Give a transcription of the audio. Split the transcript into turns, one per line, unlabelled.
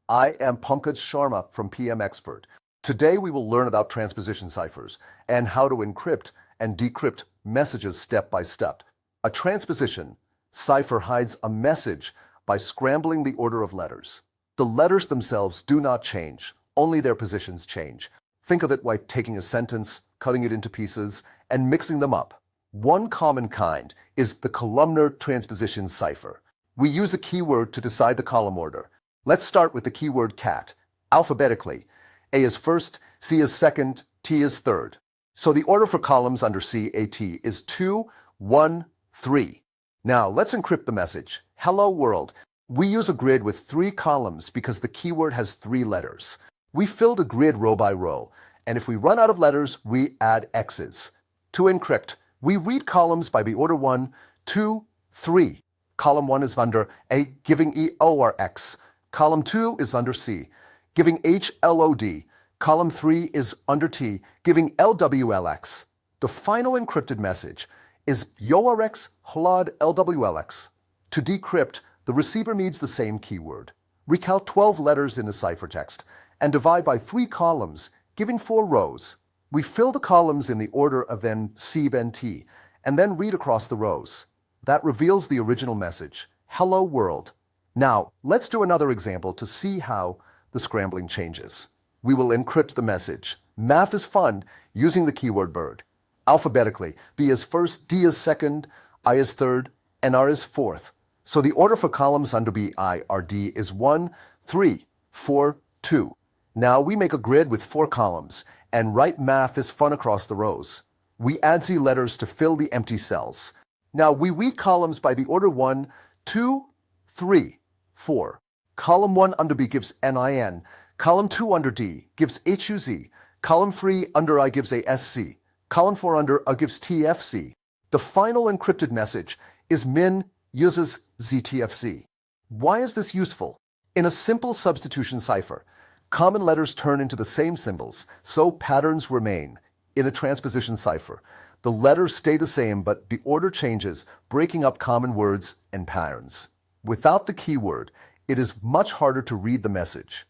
I am Pankaj Sharma from PM Expert. Today we will learn about transposition ciphers and how to encrypt and decrypt messages step by step. A transposition cipher hides a message by scrambling the order of letters. The letters themselves do not change, only their positions change. Think of it like taking a sentence, cutting it into pieces, and mixing them up. One common kind is the columnar transposition cipher. We use a keyword to decide the column order. Let's start with the keyword cat. Alphabetically, A is first, C is second, T is third. So the order for columns under CAT is 2, 1, 3. Now let's encrypt the message. Hello world. We use a grid with 3 columns because the keyword has 3 letters. We filled a grid row by row, and if we run out of letters, we add X's. To encrypt, we read columns by the order 1, 2, 3. Column 1 is under A, giving EORX. Column 2 is under C, giving HLOD. Column 3 is under T, giving LWLX. The final encrypted message is YORX HLOD LWLX. To decrypt, the receiver needs the same keyword. Recount 12 letters in the ciphertext and divide by 3 columns, giving 4 rows. We fill the columns in the order of then C then T, and then read across the rows. That reveals the original message, hello world. Now, let's do another example to see how the scrambling changes. We will encrypt the message. Math is fun using the keyword bird. Alphabetically, B is first, D is second, I is third, and R is fourth. So the order for columns under B, I, R, D is 1, 3, 4, 2. Now we make a grid with 4 columns and write math is fun across the rows. We add Z letters to fill the empty cells. Now we read columns by the order 1, 2, 3, 4. Column 1 under B gives NIN. Column 2 under D gives HUZ. Column 3 under I gives a SC. Column 4 under A gives TFC. The final encrypted message is min uses ZTFC. Why is this useful? In a simple substitution cipher, common letters turn into the same symbols, so patterns remain. In a transposition cipher, the letters stay the same, but the order changes, breaking up common words and patterns. Without the keyword, it is much harder to read the message.